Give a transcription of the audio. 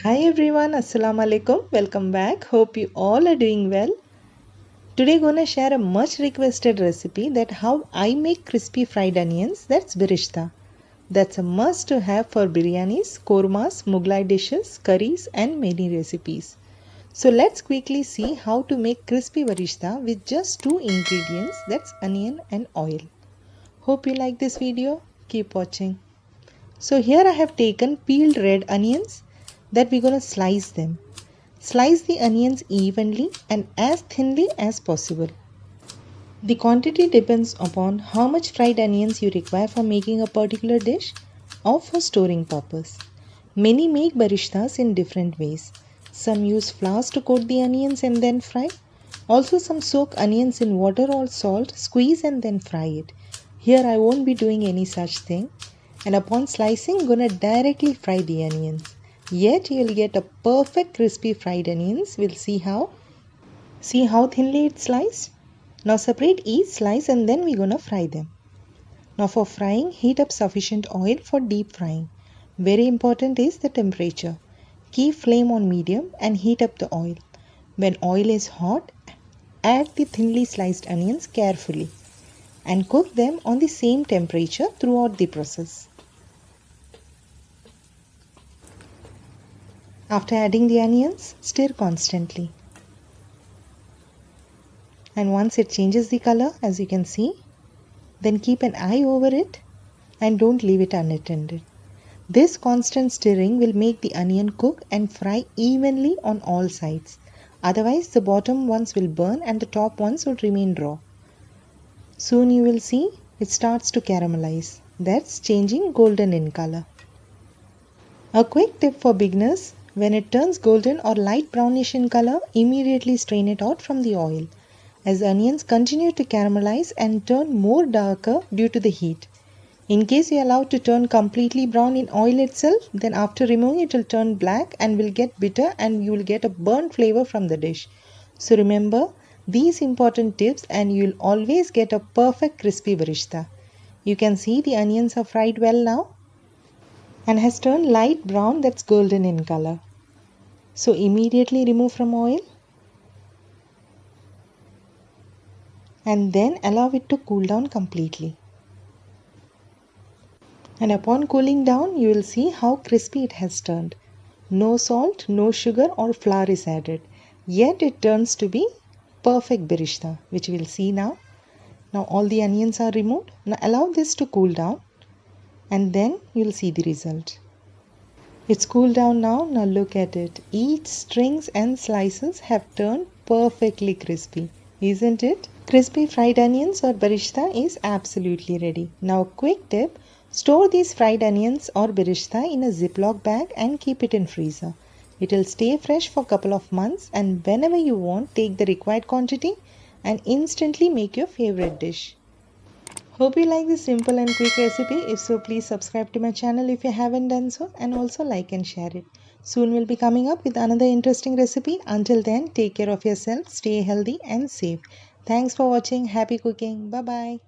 Hi everyone, Assalamu alaikum. Welcome back. Hope you all are doing well. Today gonna share a much requested recipe that how I make crispy fried onions. That's Birista. That's a must to have for biryanis, kormas, Mughlai dishes, curries and many recipes. So let's quickly see how to make crispy barista with just two ingredients, that's onion and oil. Hope you like this video. Keep watching. So here I have taken peeled red onions that we're gonna slice them. Slice the onions evenly and as thinly as possible. The quantity depends upon how much fried onions you require for making a particular dish or for storing purpose. Many make baristas in different ways. Some use flours to coat the onions and then fry. Also some soak onions in water or salt, squeeze and then fry it. Here I won't be doing any such thing, and upon slicing gonna directly fry the onions. Yet you'll get a perfect crispy fried onions. We'll see how. See how thinly it's sliced? Now separate each slice and then we're gonna fry them. Now for frying, heat up sufficient oil for deep frying. Very important is the temperature. Keep flame on medium and heat up the oil. When oil is hot, add the thinly sliced onions carefully and cook them on the same temperature throughout the process. After adding the onions, stir constantly. And once it changes the color, as you can see, then keep an eye over it and don't leave it unattended. This constant stirring will make the onion cook and fry evenly on all sides. Otherwise, the bottom ones will burn and the top ones will remain raw. Soon you will see it starts to caramelize. That's changing golden in color. A quick tip for beginners: when it turns golden or light brownish in color, immediately strain it out from the oil, as onions continue to caramelize and turn more darker due to the heat. In case you allow it to turn completely brown in oil itself, then after removing it will turn black and will get bitter and you will get a burnt flavor from the dish. So remember these important tips and you will always get a perfect crispy barista. You can see the onions are fried well now and has turned light brown, that's golden in color. So immediately remove from oil and then allow it to cool down completely. And upon cooling down, you will see how crispy it has turned. No salt, no sugar or flour is added. Yet it turns to be perfect birista, which we will see now. Now all the onions are removed. Now allow this to cool down and then you will see the result. It's cooled down now. Now look at it. Each strings and slices have turned perfectly crispy. Isn't it? Crispy fried onions or barista is absolutely ready. Now quick tip. Store these fried onions or birista in a Ziploc bag and keep it in freezer. It will stay fresh for a couple of months and whenever you want, take the required quantity and instantly make your favorite dish. Hope you like this simple and quick recipe. If so, please subscribe to my channel if you haven't done so and also like and share it. Soon we'll be coming up with another interesting recipe. Until then, take care of yourself, stay healthy and safe. Thanks for watching. Happy cooking. Bye bye.